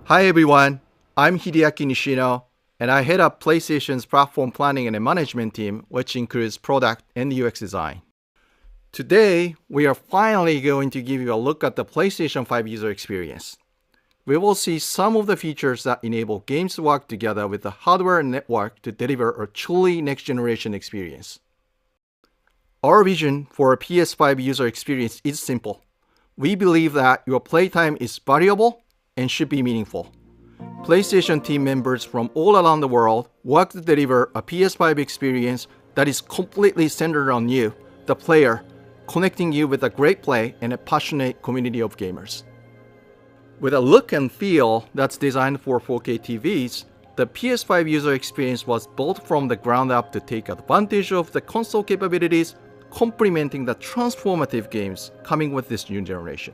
Hi everyone, I'm Hideaki Nishino, and I head up PlayStation's platform planning and management team, which includes product and UX design. Today, we are finally going to give you a look at the PlayStation 5 user experience. We will see some of the features that enable games to work together with the hardware and network to deliver a truly next-generation experience. Our vision for a PS5 user experience is simple. We believe that your playtime is valuable and should be meaningful. PlayStation team members from all around the world work to deliver a PS5 experience that is completely centered on you, the player, connecting you with a great play and a passionate community of gamers. With a look and feel that's designed for 4K TVs, the PS5 user experience was built from the ground up to take advantage of the console capabilities, complementing the transformative games coming with this new generation.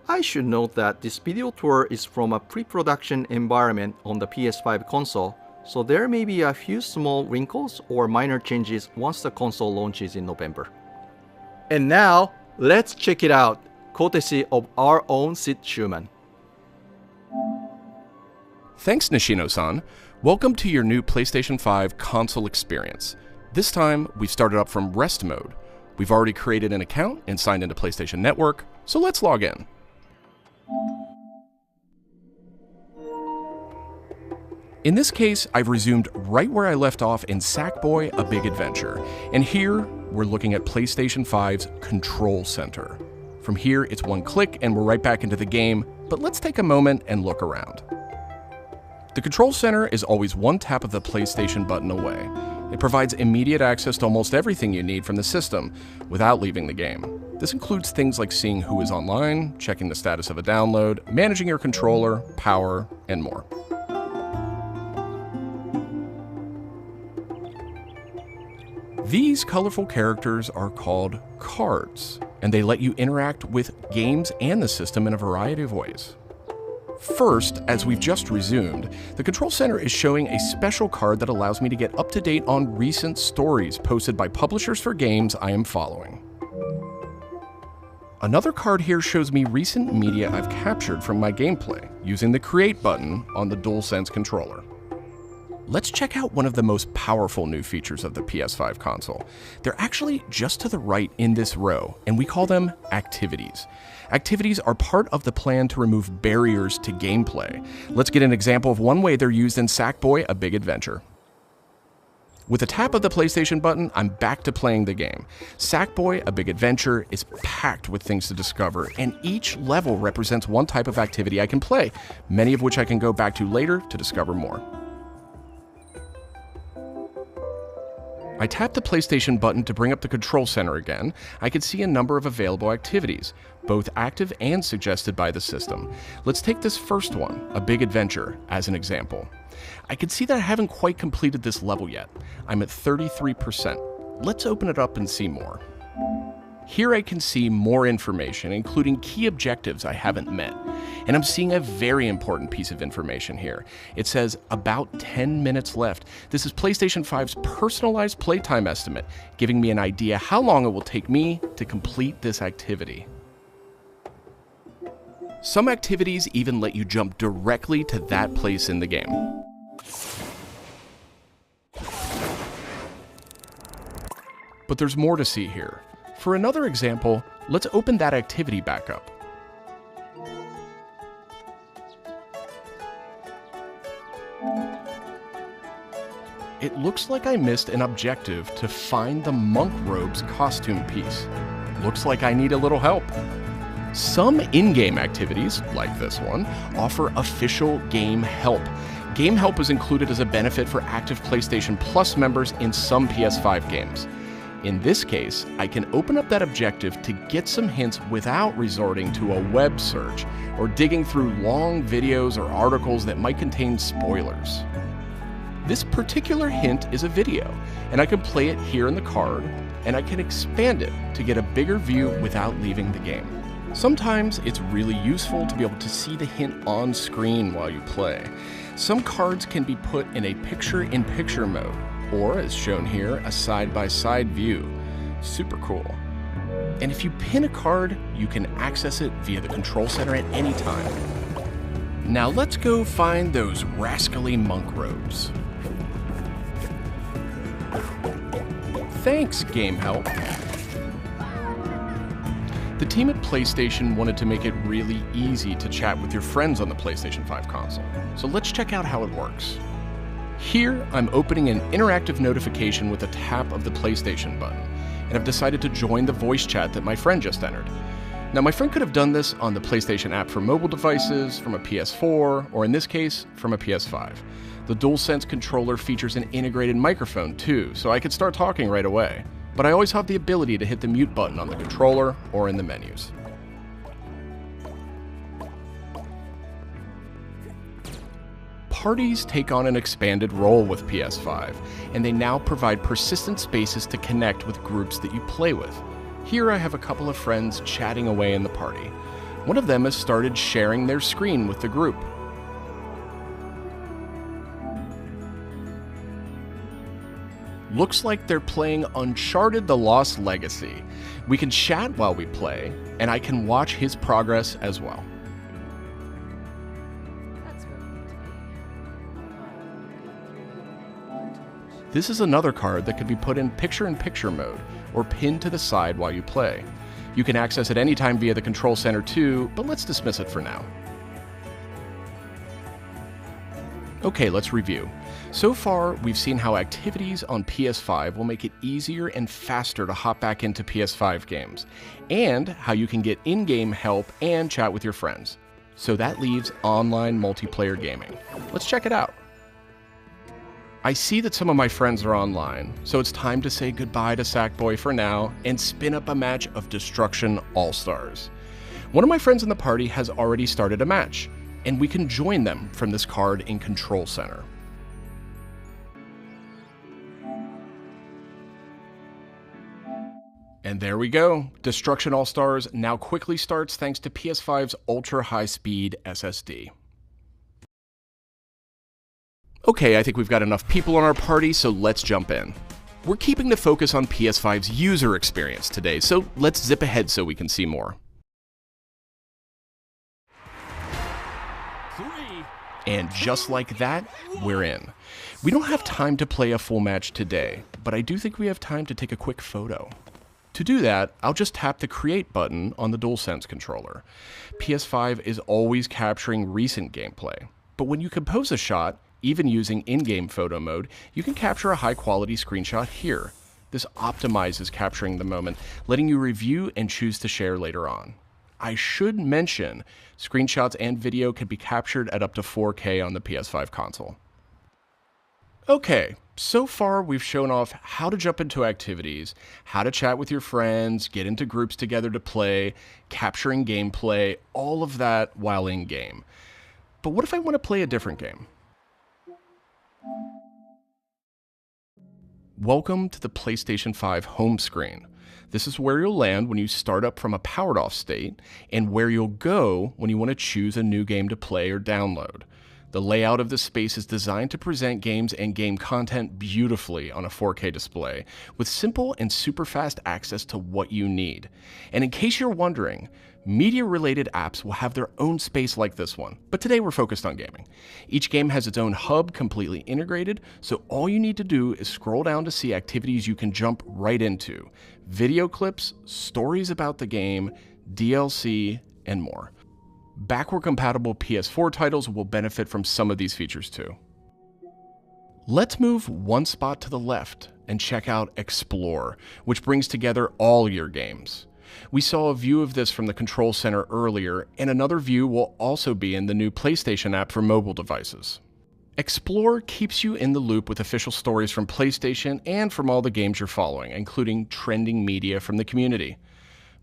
I should note that this video tour is from a pre-production environment on the PS5 console, so there may be a few small wrinkles or minor changes once the console launches in November. And now, let's check it out, courtesy of our own Sid Schumann. Thanks, Nishino-san. Welcome to your new PlayStation 5 console experience. This time, we've started up from rest mode. We've already created an account and signed into PlayStation Network, so let's log in. In this case, I've resumed right where I left off in Sackboy: A Big Adventure, and here we're looking at PlayStation 5's Control Center. From here, it's one click and we're right back into the game, but let's take a moment and look around. The Control Center is always one tap of the PlayStation button away. It provides immediate access to almost everything you need from the system without leaving the game. This includes things like seeing who is online, checking the status of a download, managing your controller, power, and more. These colorful characters are called cards, and they let you interact with games and the system in a variety of ways. First, as we've just resumed, the Control Center is showing a special card that allows me to get up to date on recent stories posted by publishers for games I am following. Another card here shows me recent media I've captured from my gameplay using the Create button on the DualSense controller. Let's check out one of the most powerful new features of the PS5 console. They're actually just to the right in this row, and we call them activities. Activities are part of the plan to remove barriers to gameplay. Let's get an example of one way they're used in Sackboy: A Big Adventure. With a tap of the PlayStation button, I'm back to playing the game. Sackboy: A Big Adventure is packed with things to discover, and each level represents one type of activity I can play, many of which I can go back to later to discover more. I tap the PlayStation button to bring up the Control Center again. I can see a number of available activities, both active and suggested by the system. Let's take this first one, A Big Adventure, as an example. I can see that I haven't quite completed this level yet. I'm at 33%. Let's open it up and see more. Here I can see more information, including key objectives I haven't met. And I'm seeing a very important piece of information here. It says about 10 minutes left. This is PlayStation 5's personalized playtime estimate, giving me an idea how long it will take me to complete this activity. Some activities even let you jump directly to that place in the game. But there's more to see here. For another example, let's open that activity back up. It looks like I missed an objective to find the monk robe's costume piece. Looks like I need a little help. Some in-game activities, like this one, offer official game help. Game help is included as a benefit for active PlayStation Plus members in some PS5 games. In this case, I can open up that objective to get some hints without resorting to a web search or digging through long videos or articles that might contain spoilers. This particular hint is a video, and I can play it here in the card, and I can expand it to get a bigger view without leaving the game. Sometimes it's really useful to be able to see the hint on screen while you play. Some cards can be put in a picture-in-picture mode, or as shown here, a side-by-side view. Super cool. And if you pin a card, you can access it via the Control Center at any time. Now let's go find those rascally monk robes. Thanks, Game Help. The team at PlayStation wanted to make it really easy to chat with your friends on the PlayStation 5 console, so let's check out how it works. Here, I'm opening an interactive notification with a tap of the PlayStation button, and I've decided to join the voice chat that my friend just entered. Now, my friend could have done this on the PlayStation app for mobile devices, from a PS4, or in this case, from a PS5. The DualSense controller features an integrated microphone too, so I could start talking right away. But I always have the ability to hit the mute button on the controller or in the menus. Parties take on an expanded role with PS5, and they now provide persistent spaces to connect with groups that you play with. Here I have a couple of friends chatting away in the party. One of them has started sharing their screen with the group. Looks like they're playing Uncharted: The Lost Legacy. We can chat while we play, and I can watch his progress as well. This is another card that could be put in picture-in-picture mode, or pinned to the side while you play. You can access it anytime via the control center too, but let's dismiss it for now. Okay, let's review. So far, we've seen how activities on PS5 will make it easier and faster to hop back into PS5 games, and how you can get in-game help and chat with your friends. So that leaves online multiplayer gaming. Let's check it out. I see that some of my friends are online, so it's time to say goodbye to Sackboy for now and spin up a match of Destruction All-Stars. One of my friends in the party has already started a match, and we can join them from this card in Control Center. And there we go. Destruction All-Stars now quickly starts thanks to PS5's ultra-high-speed SSD. Okay, I think we've got enough people on our party, so let's jump in. We're keeping the focus on PS5's user experience today, so let's zip ahead so we can see more. And just like that, we're in. We don't have time to play a full match today, but I do think we have time to take a quick photo. To do that, I'll just tap the Create button on the DualSense controller. PS5 is always capturing recent gameplay, but when you compose a shot, even using in-game photo mode, you can capture a high-quality screenshot here. This optimizes capturing the moment, letting you review and choose to share later on. I should mention, screenshots and video can be captured at up to 4K on the PS5 console. Okay, so far we've shown off how to jump into activities, how to chat with your friends, get into groups together to play, capturing gameplay, all of that while in-game. But what if I want to play a different game? Welcome to the PlayStation 5 home screen. This is where you'll land when you start up from a powered off state, and where you'll go when you want to choose a new game to play or download. The layout of this space is designed to present games and game content beautifully on a 4K display, with simple and super fast access to what you need. And in case you're wondering, media-related apps will have their own space like this one, but today we're focused on gaming. Each game has its own hub completely integrated, so all you need to do is scroll down to see activities you can jump right into. Video clips, stories about the game, DLC, and more. Backward-compatible PS4 titles will benefit from some of these features too. Let's move one spot to the left and check out Explore, which brings together all your games. We saw a view of this from the Control Center earlier, and another view will also be in the new PlayStation app for mobile devices. Explore keeps you in the loop with official stories from PlayStation and from all the games you're following, including trending media from the community.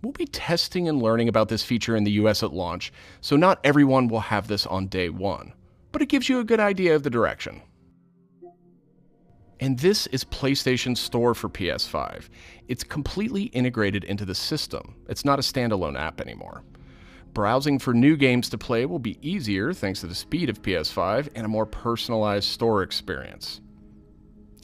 We'll be testing and learning about this feature in the US at launch, so not everyone will have this on day one, but it gives you a good idea of the direction. And this is PlayStation's store for PS5. It's completely integrated into the system. It's not a standalone app anymore. Browsing for new games to play will be easier thanks to the speed of PS5 and a more personalized store experience.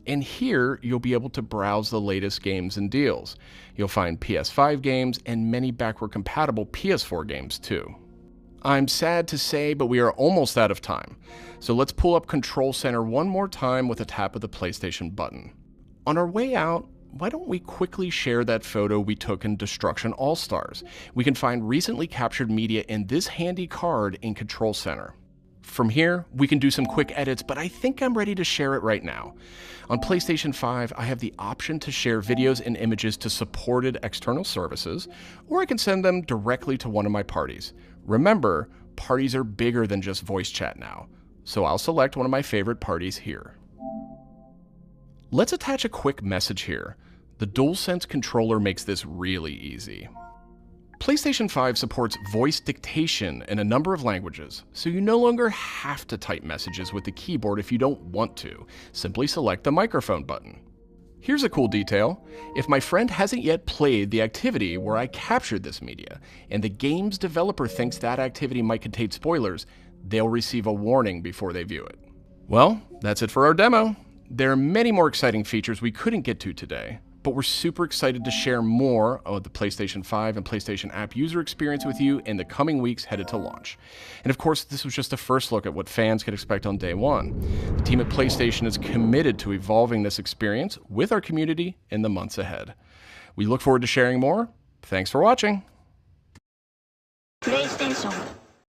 And here, you'll be able to browse the latest games and deals. You'll find PS5 games and many backward-compatible PS4 games too. I'm sad to say, but we are almost out of time. So let's pull up Control Center one more time with a tap of the PlayStation button. On our way out, why don't we quickly share that photo we took in Destruction All-Stars? We can find recently captured media in this handy card in Control Center. From here, we can do some quick edits, but I think I'm ready to share it right now. On PlayStation 5, I have the option to share videos and images to supported external services, or I can send them directly to one of my parties. Remember, parties are bigger than just voice chat now, so I'll select one of my favorite parties here. Let's attach a quick message here. The DualSense controller makes this really easy. PlayStation 5 supports voice dictation in a number of languages, so you no longer have to type messages with the keyboard if you don't want to. Simply select the microphone button. Here's a cool detail. If my friend hasn't yet played the activity where I captured this media, and the game's developer thinks that activity might contain spoilers, they'll receive a warning before they view it. Well, that's it for our demo. There are many more exciting features we couldn't get to today, but we're super excited to share more of the PlayStation 5 and PlayStation app user experience with you in the coming weeks headed to launch. And of course, this was just a first look at what fans can expect on day one. The team at PlayStation is committed to evolving this experience with our community in the months ahead. We look forward to sharing more. Thanks for watching. PlayStation